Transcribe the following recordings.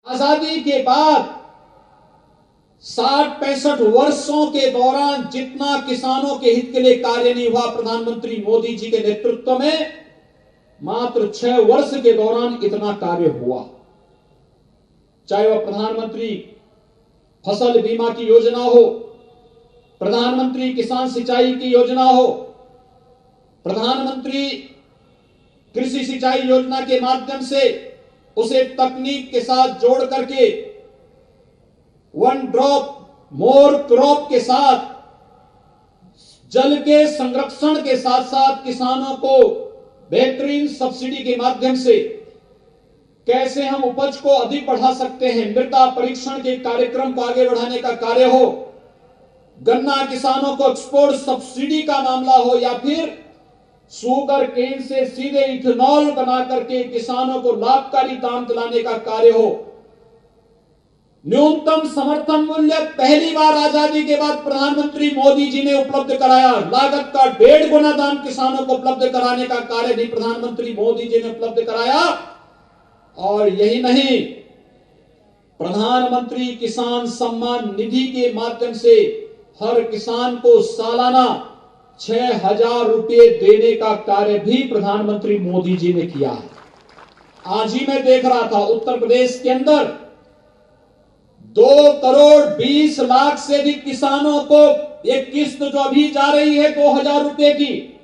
आजादी के बाद 60-65 वर्षों के दौरान जितना किसानों के हित के लिए कार्य नहीं हुआ, प्रधानमंत्री मोदी जी के नेतृत्व में मात्र 6 वर्ष के दौरान इतना कार्य हुआ। चाहे वह प्रधानमंत्री फसल बीमा की योजना हो, प्रधानमंत्री किसान सिंचाई की योजना हो, प्रधानमंत्री कृषि सिंचाई योजना के माध्यम से उसे तकनीक के साथ जोड़ करके वन ड्रॉप मोर क्रॉप के साथ जल के संरक्षण के साथ साथ किसानों को बेहतरीन सब्सिडी के माध्यम से कैसे हम उपज को अधिक बढ़ा सकते हैं, मृदा परीक्षण के कार्यक्रम को आगे बढ़ाने का कार्य हो, गन्ना किसानों को एक्सपोर्ट सब्सिडी का मामला हो, या फिर शुगर केन से सीधे इथेनॉल बना करके किसानों को लाभकारी दाम दिलाने का कार्य हो, न्यूनतम समर्थन मूल्य पहली बार आजादी के बाद प्रधानमंत्री मोदी जी ने उपलब्ध कराया। लागत का 1.5 गुना दाम किसानों को उपलब्ध कराने का कार्य भी प्रधानमंत्री मोदी जी ने उपलब्ध कराया। और यही नहीं, प्रधानमंत्री किसान सम्मान निधि के माध्यम से हर किसान को सालाना 6,000 रुपए देने का कार्य भी प्रधानमंत्री मोदी जी ने किया है। आज ही मैं देख रहा था उत्तर प्रदेश के अंदर 2,20,00,000 से अधिक किसानों को एक किस्त जो अभी जा रही है 2,000 रुपए की,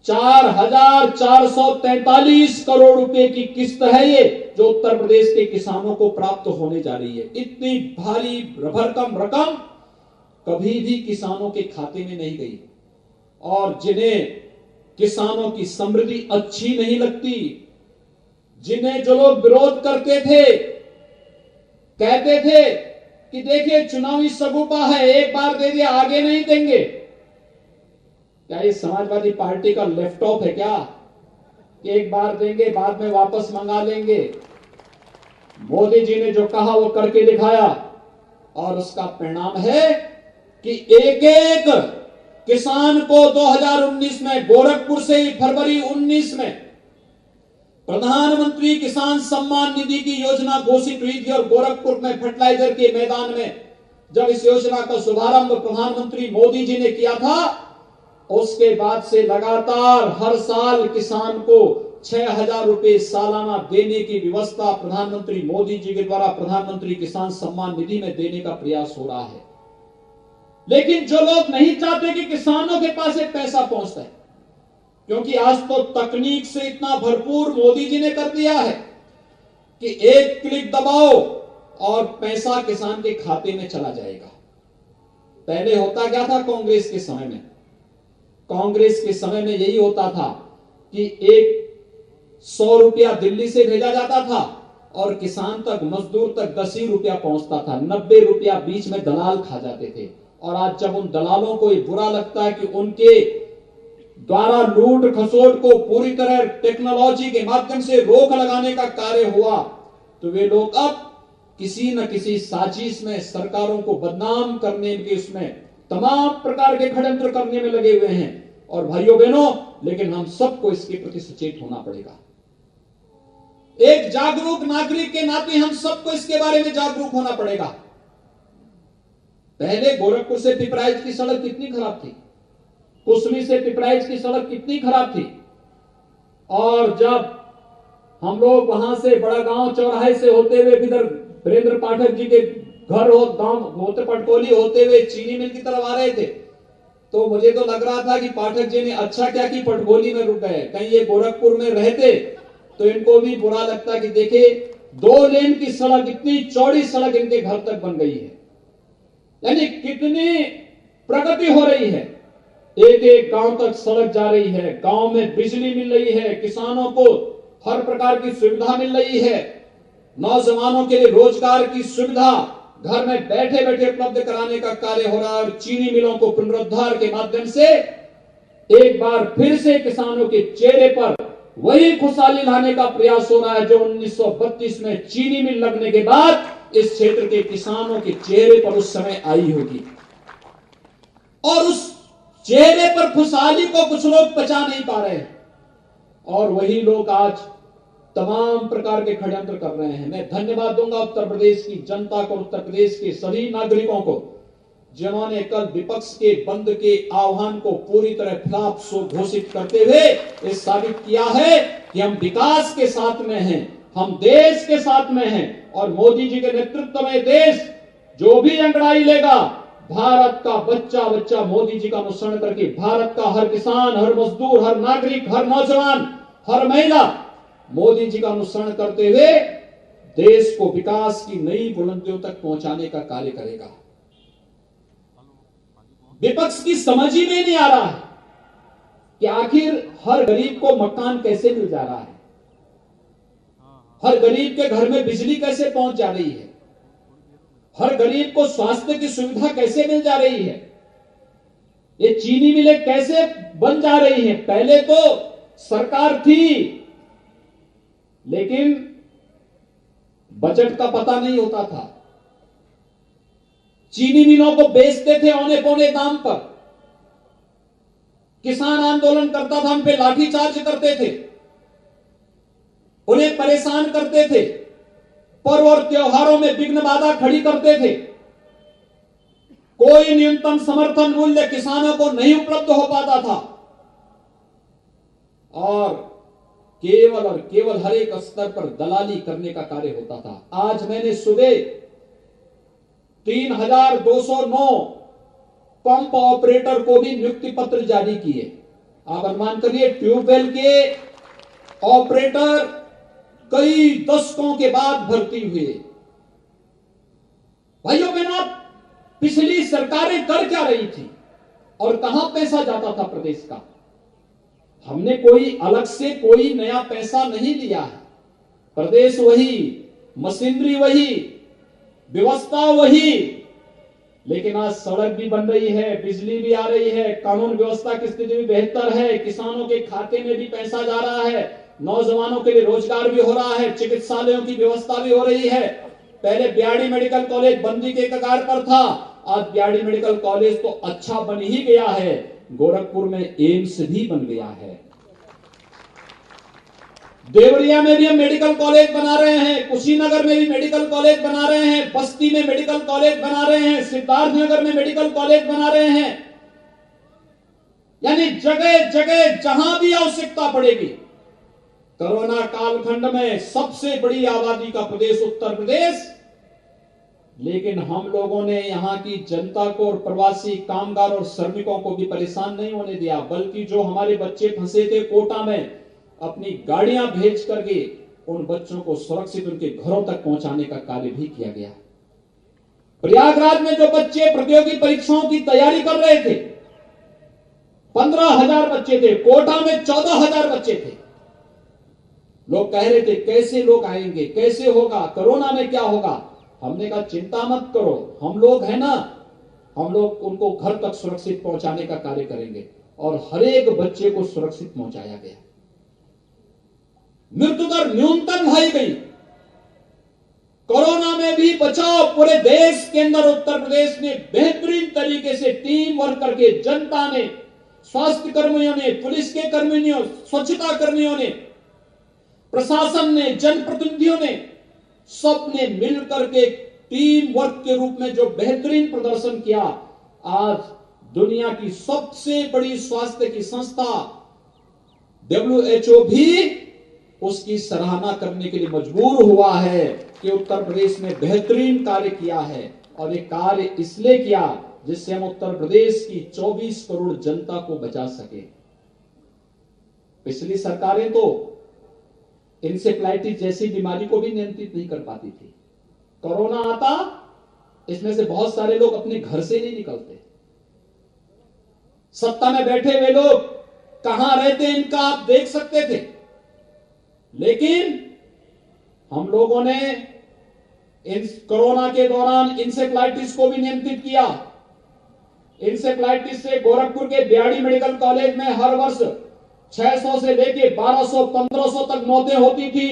4,443 करोड़ रुपए की किस्त है ये, जो उत्तर प्रदेश के किसानों को प्राप्त होने जा रही है। इतनी भारी भरकम रकम कभी भी किसानों के खाते में नहीं गई। और जिन्हें किसानों की समृद्धि अच्छी नहीं लगती, जिन्हें जो लोग विरोध करते थे, कहते थे कि देखिए चुनावी सगुपा है, एक बार दे दिया आगे नहीं देंगे, क्या ये समाजवादी पार्टी का लैपटॉप है क्या? एक बार देंगे बाद में वापस मंगा लेंगे। मोदी जी ने जो कहा वो करके दिखाया, और उसका परिणाम है कि एक एक किसान को 2019 में गोरखपुर से ही फरवरी 19 में प्रधानमंत्री किसान सम्मान निधि की योजना घोषित हुई थी। और गोरखपुर में फर्टिलाइजर के मैदान में जब इस योजना का शुभारंभ प्रधानमंत्री मोदी जी ने किया था, उसके बाद से लगातार हर साल किसान को 6,000 रुपए सालाना देने की व्यवस्था प्रधानमंत्री मोदी जी के द्वारा प्रधानमंत्री किसान सम्मान निधि में देने का प्रयास हो रहा है। लेकिन जो लोग नहीं चाहते कि किसानों के पास एक पैसा पहुंचता है, क्योंकि आज तो तकनीक से इतना भरपूर मोदी जी ने कर दिया है कि एक क्लिक दबाओ और पैसा किसान के खाते में चला जाएगा। पहले होता क्या था कांग्रेस के समय में? कांग्रेस के समय में यही होता था कि एक 100 रुपया दिल्ली से भेजा जाता था और किसान तक, मजदूर तक 10 ही रुपया पहुंचता था, 90 रुपया बीच में दलाल खा जाते थे। और आज जब उन दलालों को ये बुरा लगता है कि उनके द्वारा लूट खसोट को पूरी तरह टेक्नोलॉजी के माध्यम से रोक लगाने का कार्य हुआ, तो वे लोग अब किसी न किसी साजिश में सरकारों को बदनाम करने के, उसमें तमाम प्रकार के षड्यंत्र करने में लगे हुए हैं। और भाइयों बहनों, लेकिन हम सबको इसके प्रति सचेत होना पड़ेगा। एक जागरूक नागरिक के नाते हम सबको इसके बारे में जागरूक होना पड़ेगा। पहले गोरखपुर से पिपराइच की सड़क कितनी खराब थी, कुसमी से पिपराइच की सड़क कितनी खराब थी। और जब हम लोग वहां से बड़ा गांव चौराहे से होते हुए इधर वीरेंद्र पाठक जी के घर हो गांव होते पटकोली होते हुए चीनी मिल की तरफ आ रहे थे, तो मुझे तो लग रहा था कि पाठक जी ने अच्छा क्या कि पटकोली में रुक गए। कहीं ये गोरखपुर में रहते तो इनको भी बुरा लगता कि देखे 2 लेन की सड़क, इतनी चौड़ी सड़क इनके घर तक बन गई है। यानी कितनी प्रगति हो रही है, एक एक गांव तक सड़क जा रही है, गांव में बिजली मिल रही है, किसानों को हर प्रकार की सुविधा मिल रही है, नौजवानों के लिए रोजगार की सुविधा घर में बैठे बैठे उपलब्ध कराने का कार्य हो रहा है। और चीनी मिलों को पुनरुद्धार के माध्यम से एक बार फिर से किसानों के चेहरे पर वही खुशहाली लाने का प्रयास हो रहा है जो 1932 में चीनी मिल लगने के बाद इस क्षेत्र के किसानों के चेहरे पर उस समय आई होगी। और उस चेहरे पर खुशहाली को कुछ लोग पचा नहीं पा रहे हैं, और वही लोग आज तमाम प्रकार के षड्यंत्र कर रहे हैं। मैं धन्यवाद दूंगा उत्तर प्रदेश की जनता को, उत्तर प्रदेश के सभी नागरिकों को, जिन्होंने कल विपक्ष के बंद के आह्वान को पूरी तरह फ्लॉप घोषित करते हुए ये साबित किया है कि हम विकास के साथ में हैं, हम देश के साथ में हैं, और मोदी जी के नेतृत्व में देश जो भी अंगड़ाई लेगा, भारत का बच्चा बच्चा मोदी जी का अनुसरण करके, भारत का हर किसान, हर मजदूर, हर नागरिक, हर नौजवान, हर महिला मोदी जी का अनुसरण करते हुए देश को विकास की नई बुलंदियों तक पहुंचाने का कार्य करेगा। विपक्ष की समझ ही में नहीं आ रहा है कि आखिर हर गरीब को मकान कैसे मिल जा रहा है, हर गरीब के घर में बिजली कैसे पहुंच जा रही है, हर गरीब को स्वास्थ्य की सुविधा कैसे मिल जा रही है, ये चीनी मिलें कैसे बन जा रही है। पहले तो सरकार थी लेकिन बजट का पता नहीं होता था, चीनी मिलों को बेचते थे औने पौने दाम पर, किसान आंदोलन करता था, उन पे लाठीचार्ज करते थे, उन्हें परेशान करते थे, पर्व और त्योहारों में विघ्न बाधा खड़ी करते थे, कोई न्यूनतम समर्थन मूल्य किसानों को नहीं उपलब्ध हो पाता था, और केवल हर एक स्तर पर दलाली करने का कार्य होता था। आज मैंने सुबह 3209 पंप ऑपरेटर को भी नियुक्ति पत्र जारी किए। आप अनुमान करिए, ट्यूबवेल के ऑपरेटर कई दशकों के बाद भर्ती हुए। भाइयों बहनों, पिछली सरकारें कर क्या रही थी और कहां पैसा जाता था प्रदेश का? हमने कोई अलग से कोई नया पैसा नहीं लिया है, प्रदेश वही, मशीनरी वही, व्यवस्था वही, लेकिन आज सड़क भी बन रही है, बिजली भी आ रही है, कानून व्यवस्था की स्थिति भी बेहतर है, किसानों के खाते में भी पैसा जा रहा है, नौजवानों के लिए रोजगार भी हो रहा है, चिकित्सालयों की व्यवस्था भी हो रही है। पहले बीआरडी मेडिकल कॉलेज बंदी के कगार पर था, आज बीआरडी मेडिकल कॉलेज तो अच्छा बन ही गया है, गोरखपुर में एम्स भी बन गया है, देवरिया में भी हम मेडिकल कॉलेज बना रहे हैं, कुशीनगर में भी मेडिकल कॉलेज बना रहे हैं, बस्ती में मेडिकल कॉलेज बना रहे हैं, सिद्धार्थनगर में मेडिकल कॉलेज बना रहे हैं। यानी जगह जगह जहां भी आवश्यकता पड़ेगी। कोरोना कालखंड में सबसे बड़ी आबादी का प्रदेश उत्तर प्रदेश, लेकिन हम लोगों ने यहां की जनता को और प्रवासी कामगार और श्रमिकों को भी परेशान नहीं होने दिया, बल्कि जो हमारे बच्चे फंसे थे कोटा में, अपनी गाड़ियां भेज करके उन बच्चों को सुरक्षित उनके घरों तक पहुंचाने का कार्य भी किया गया। प्रयागराज में जो बच्चे प्रतियोगी परीक्षाओं की तैयारी कर रहे थे, 15,000 बच्चे थे, कोटा में 14,000 बच्चे थे। लोग कह रहे थे कैसे लोग आएंगे, कैसे होगा, कोरोना में क्या होगा। हमने कहा चिंता मत करो, हम लोग हैं ना, हम लोग उनको घर तक सुरक्षित पहुंचाने का कार्य करेंगे, और हर एक बच्चे को सुरक्षित पहुंचाया गया। मृत्यु दर न्यूनतम लाई गई। कोरोना में भी बचाव पूरे देश के अंदर उत्तर प्रदेश ने बेहतरीन तरीके से टीम वर्क करके, जनता ने, स्वास्थ्य कर्मियों ने, पुलिस के कर्मियों, स्वच्छता कर्मियों ने, प्रशासन ने, जनप्रतिनिधियों ने, सबने मिलकर के टीम वर्क के रूप में जो बेहतरीन प्रदर्शन किया। आज दुनिया की सबसे बड़ी स्वास्थ्य की संस्था WHO भी उसकी सराहना करने के लिए मजबूर हुआ है कि उत्तर प्रदेश ने बेहतरीन कार्य किया है, और ये कार्य इसलिए किया जिससे हम उत्तर प्रदेश की 24 करोड़ जनता को बचा सके। पिछली सरकारें तो इंसेफ्लाइटिस जैसी बीमारी को भी नियंत्रित नहीं कर पाती थी। कोरोना आता, इसमें से बहुत सारे लोग अपने घर से नहीं निकलते। सत्ता में बैठे हुए लोग कहां रहते इनका आप देख सकते थे, लेकिन हम लोगों ने कोरोना के दौरान इंसेफ्लाइटिस को भी नियंत्रित किया। इंसेफ्लाइटिस से गोरखपुर के बीआरडी मेडिकल कॉलेज में हर वर्ष 600 से लेके 1200-1500 तक मौतें होती थी।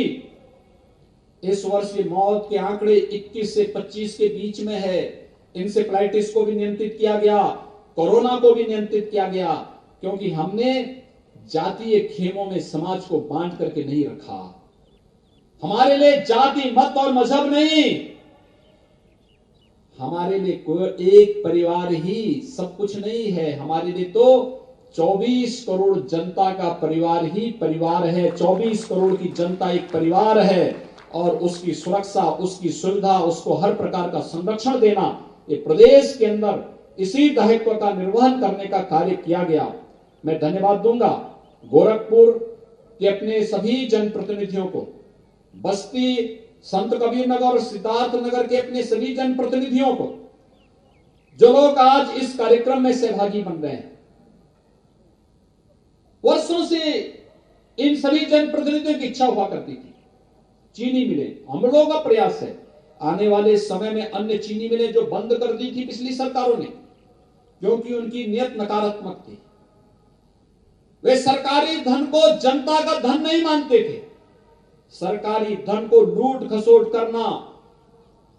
इस वर्ष ये मौत के आंकड़े 21 से 25 के बीच में है। इंसेफ्लाइटिस को भी नियंत्रित किया गया, कोरोना को भी नियंत्रित किया गया, क्योंकि हमने जातीय खेमों में समाज को बांट करके नहीं रखा। हमारे लिए जाति मत और मजहब नहीं, हमारे लिए कोई एक परिवार ही सब कुछ नहीं है। हमारे लिए तो 24 करोड़ जनता का परिवार ही परिवार है। 24 करोड़ की जनता एक परिवार है और उसकी सुरक्षा, उसकी सुविधा, उसको हर प्रकार का संरक्षण देना, ये प्रदेश के अंदर इसी दायित्व का निर्वहन करने का कार्य किया गया। मैं धन्यवाद दूंगा गोरखपुर के अपने सभी जनप्रतिनिधियों को, बस्ती, संत कबीर नगर और सिद्धार्थ नगर के अपने सभी जनप्रतिनिधियों को, जो लोग आज इस कार्यक्रम में सहभागी बन रहे हैं। वर्षों से इन सभी जनप्रतिनिधियों की इच्छा हुआ करती थी चीनी मिलें, हम लोगों का प्रयास है। आने वाले समय में अन्य चीनी मिलें जो बंद कर दी थी पिछली सरकारों ने, क्योंकि उनकी नियत नकारात्मक थी, वे सरकारी धन को जनता का धन नहीं मानते थे। सरकारी धन को लूट खसोट करना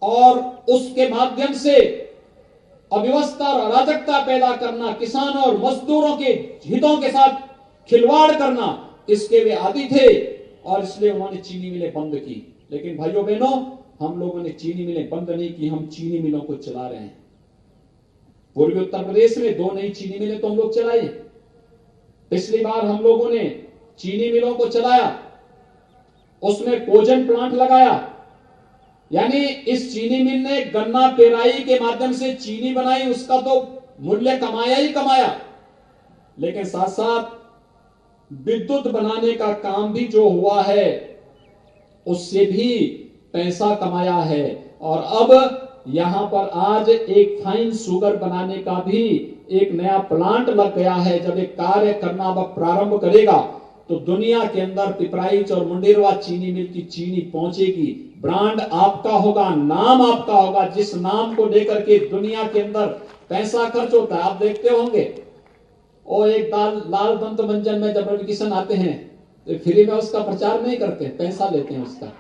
और उसके माध्यम से अव्यवस्था और अराजकता पैदा करना, किसानों और मजदूरों के हितों के साथ खिलवाड़ करना, इसके वे आदी थे और इसलिए उन्होंने चीनी मिलें बंद की। लेकिन भाइयों बहनों, हम लोगों ने चीनी मिलें बंद नहीं की, हम चीनी मिलों को चला रहे हैं। पूर्वी उत्तर प्रदेश में 2 नई चीनी मिलें तो हम लोग चलाए। पिछली बार हम लोगों ने चीनी मिलों को चलाया, उसमें कोजन प्लांट लगाया, यानी इस चीनी मिल ने गन्ना पेराई के माध्यम से चीनी बनाई, उसका तो मूल्य कमाया ही कमाया, लेकिन साथ साथ विद्युत बनाने का काम भी जो हुआ है उससे भी पैसा कमाया है। और अब यहां पर आज एक फाइन शुगर बनाने का भी एक नया प्लांट लग गया है। जब एक कार्य करना अब प्रारंभ करेगा तो दुनिया के अंदर पिपराइच और मुंडेरवा चीनी मिल की चीनी पहुंचेगी। ब्रांड आपका होगा, नाम आपका होगा, जिस नाम को लेकर के दुनिया के अंदर पैसा खर्च होता है। आप देखते होंगे और एक लाल दंत मंजन में जब रवि किशन आते हैं तो फ्री में उसका प्रचार नहीं करते, पैसा लेते हैं उसका,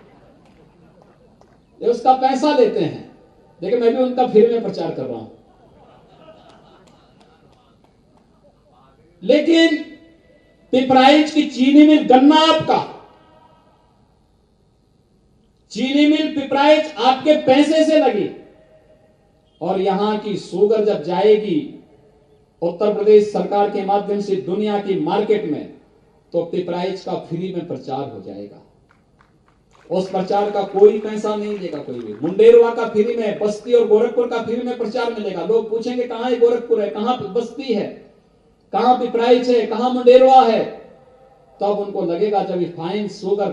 ये उसका पैसा लेते हैं। लेकिन मैं भी उनका फ्री में प्रचार कर रहा हूं। लेकिन पिपराइच की चीनी मिल गन्ना आपका, चीनी मिल पिपराइच आपके पैसे से लगी, और यहां की शुगर जब जाएगी उत्तर प्रदेश सरकार के माध्यम से दुनिया की मार्केट में, तो पिपराइच का फ्री में प्रचार हो जाएगा। उस प्रचार का कोई पैसा नहीं देगा कोई भी। मुंडेरवा का फ्री में, बस्ती और गोरखपुर का फ्री में प्रचार मिलेगा। लोग पूछेंगे कहां है गोरखपुर है, कहां बस्ती है, कहां पिपराइच है, कहां मुंडेरवा है। तब उनको लगेगा, जब फाइन शुगर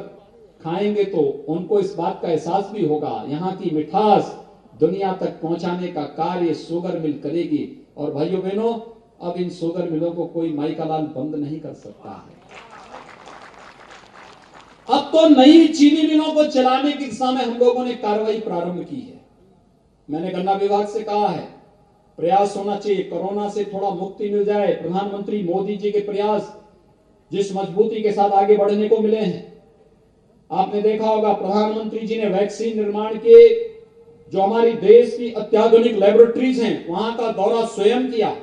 खाएंगे तो उनको इस बात का एहसास भी होगा, यहां की मिठास दुनिया तक पहुंचाने का कार्य शुगर मिल करेगी। और भाइयों बहनों, अब इन शुगर मिलों को कोई माई का लाल बंद नहीं कर सकता है। अब तो नई चीनी मिलों को चलाने की दिशा में हम लोगों ने कार्रवाई प्रारंभ की है। मैंने गन्ना विभाग से कहा है, प्रयास होना चाहिए, कोरोना से थोड़ा मुक्ति मिल जाए। प्रधानमंत्री मोदी जी के प्रयास जिस मजबूती के साथ आगे बढ़ने को मिले हैं, आपने देखा होगा प्रधानमंत्री जी ने वैक्सीन निर्माण के जो हमारी देश की अत्याधुनिक लेबोरेटरीज हैं वहां का दौरा स्वयं किया,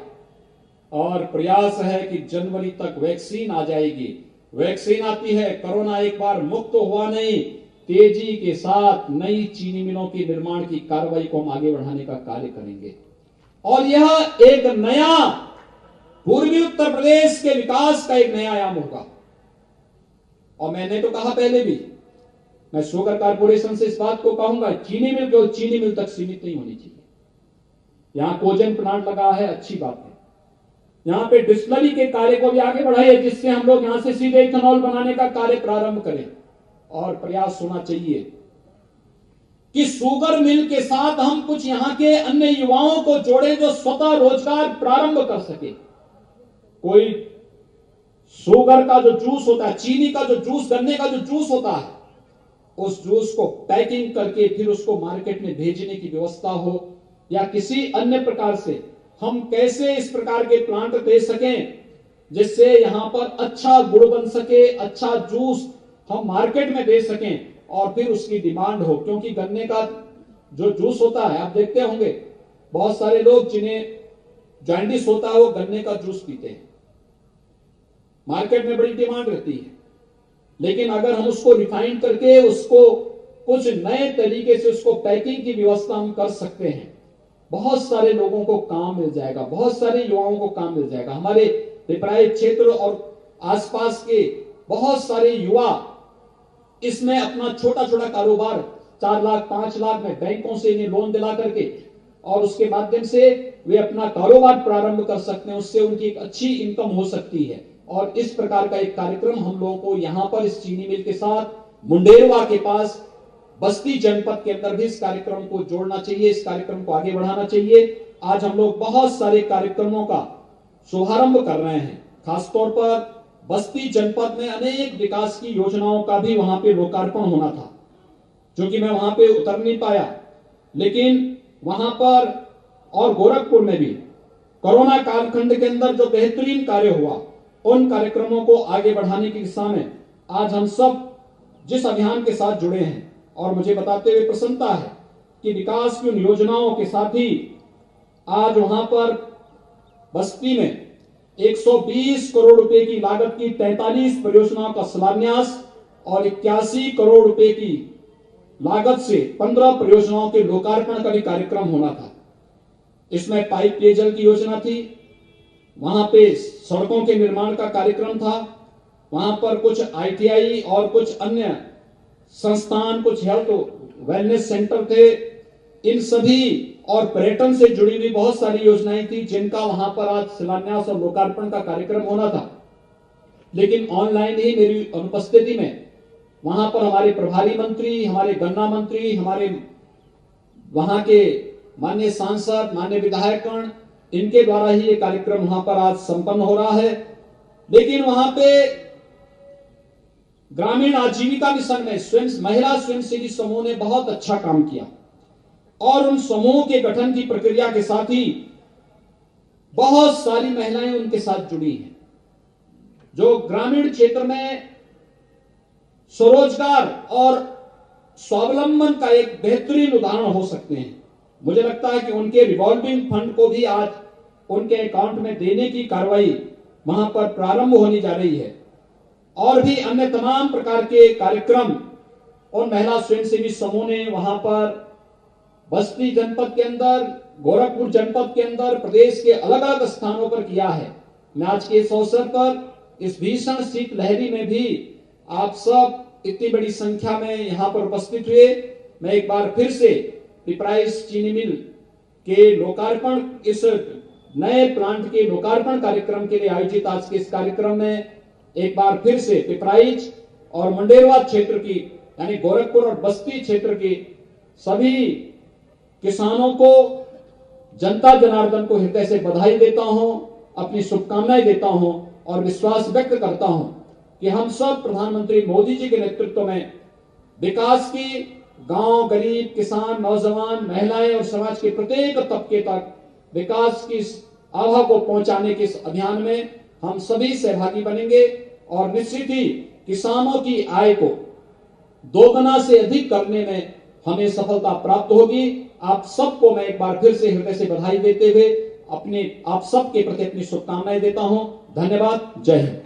और प्रयास है कि जनवरी तक वैक्सीन आ जाएगी। वैक्सीन आती है, कोरोना एक बार मुक्त हुआ नहीं, तेजी के साथ नई चीनी मिलों के निर्माण की कार्रवाई को हम आगे बढ़ाने का कार्य करेंगे। और यह एक नया पूर्वी उत्तर प्रदेश के विकास का एक नया आयाम होगा। और मैंने तो कहा पहले भी, मैं शुगर कारपोरेशन से इस बात को कहूंगा, चीनी मिल केवल चीनी मिल तक सीमित नहीं होनी चाहिए। यहां कोजन प्लांट लगा है, अच्छी बात है। यहां पे डिस्टिलरी के कार्य को भी आगे बढ़ाइए, जिससे हम लोग यहां से सीधे इथेनॉल बनाने का कार्य प्रारंभ करें। और प्रयास होना चाहिए कि शुगर मिल के साथ हम कुछ यहां के अन्य युवाओं को जोड़ें जो स्वतः रोजगार प्रारंभ कर सके। कोई शुगर का जो जूस होता है, चीनी का जो जूस, गन्ने का जो जूस होता है, उस जूस को पैकिंग करके फिर उसको मार्केट में भेजने की व्यवस्था हो, या किसी अन्य प्रकार से हम कैसे इस प्रकार के प्लांट दे सकें जिससे यहां पर अच्छा गुड़ बन सके, अच्छा जूस हम मार्केट में दे सकें और फिर उसकी डिमांड हो। क्योंकि गन्ने का जो जूस होता है, आप देखते होंगे बहुत सारे लोग जिन्हें जॉन्डिस होता है वो गन्ने का जूस पीते हैं, मार्केट में बड़ी डिमांड रहती है। लेकिन अगर हम उसको रिफाइन करके उसको कुछ नए तरीके से उसको पैकिंग की व्यवस्था हम कर सकते हैं, बहुत सारे लोगों को काम मिल जाएगा, बहुत सारे युवाओं को काम मिल जाएगा। हमारे पिपराइच क्षेत्र और आसपास के बहुत सारे युवा इसमें अपना छोटा छोटा कारोबार 4 लाख 5 लाख में बैंकों से इन्हें लोन दिला करके और उसके माध्यम से वे अपना कारोबार प्रारंभ कर सकते हैं, उससे उनकी एक अच्छी इनकम हो सकती है। और इस प्रकार का एक कार्यक्रम हम लोगों को यहां पर इस चीनी मिल के साथ मुंडेरवा के पास बस्ती जनपद के अंदर भी इस कार्यक्रम को जोड़ना चाहिए, इस कार्यक्रम को आगे बढ़ाना चाहिए। आज हम लोग बहुत सारे कार्यक्रमों का शुभारंभ कर रहे हैं, खासतौर पर बस्ती जनपद में अनेक विकास की योजनाओं का भी वहां पे लोकार्पण होना था, जो कि मैं वहां पे उतर नहीं पाया, लेकिन वहां पर और गोरखपुर में भी कोरोना कालखंड के अंदर जो बेहतरीन कार्य हुआ, उन कार्यक्रमों को आगे बढ़ाने की दिशा में आज हम सब जिस अभियान के साथ जुड़े हैं, और मुझे बताते हुए प्रसन्नता है कि विकास की उन योजनाओं के साथ ही आज वहां पर बस्ती में 120 करोड़ रुपए की लागत की 43 परियोजनाओं का शिलान्यास और 81 करोड़ रुपए की लागत से 15 परियोजनाओं के लोकार्पण का भी कार्यक्रम होना था। इसमें पाइप पेयजल की योजना थी, वहां पे सड़कों के निर्माण का कार्यक्रम था, वहां पर कुछ आईटीआई और कुछ अन्य संस्थान, कुछ हेल्थ वेलनेस सेंटर थे, इन सभी और पर्यटन से जुड़ी हुई बहुत सारी योजनाएं थी जिनका वहां पर आज शिलान्यास और लोकार्पण का कार्यक्रम होना था। लेकिन ऑनलाइन ही मेरी अनुपस्थिति में वहां पर हमारे प्रभारी मंत्री, हमारे गन्ना मंत्री, हमारे वहां के माननीय सांसद, माननीय विधायकगण, इनके द्वारा ही ये कार्यक्रम वहां पर आज संपन्न हो रहा है। लेकिन वहां पे ग्रामीण आजीविका मिशन में महिला स्वयंसेवी समूह ने बहुत अच्छा काम किया और उन समूह के गठन की प्रक्रिया के साथ ही बहुत सारी महिलाएं उनके साथ जुड़ी हैं, जो ग्रामीण क्षेत्र में स्वरोजगार और स्वावलंबन का एक बेहतरीन उदाहरण हो सकते हैं। मुझे लगता है कि उनके रिवॉल्विंग फंड को भी आज उनके अकाउंट में देने की कार्रवाई वहां पर प्रारंभ होने जा रही है, और भी अन्य तमाम प्रकार के कार्यक्रम और महिला स्वयंसेवी समूह ने वहां पर बस्ती जनपद के अंदर, गोरखपुर जनपद के अंदर, प्रदेश के अलग अलग स्थानों पर किया है। मैं आज के इस अवसर पर इस भीषण शीतलहरी में भी आप सब इतनी बड़ी संख्या में यहां पर उपस्थित हुए, मैं एक बार फिर से पिपराइच चीनी मिल के लोकार्पण, इस नए प्लांट के लोकार्पण कार्यक्रम के लिए आयोजित आज के इस कार्यक्रम में एक बार फिर से पिपराइच और मुंडेरवा क्षेत्र की, यानी गोरखपुर और बस्ती क्षेत्र के सभी किसानों को, जनता जनार्दन को हृदय से बधाई देता हूं, अपनी शुभकामनाएं देता हूं और विश्वास व्यक्त करता हूं कि हम सब प्रधानमंत्री मोदी जी के नेतृत्व में विकास की, गांव, गरीब, किसान, नौजवान, महिलाएं और समाज के प्रत्येक तबके तक विकास की आभा को पहुंचाने के इस अभियान में हम सभी सहभागी बनेंगे और निश्चित ही किसानों की आय को दोगुना से अधिक करने में हमें सफलता प्राप्त होगी। आप सबको मैं एक बार फिर से हृदय से बधाई देते हुए आप सबके प्रति अपनी शुभकामनाएं देता हूं। धन्यवाद। जय हिंद।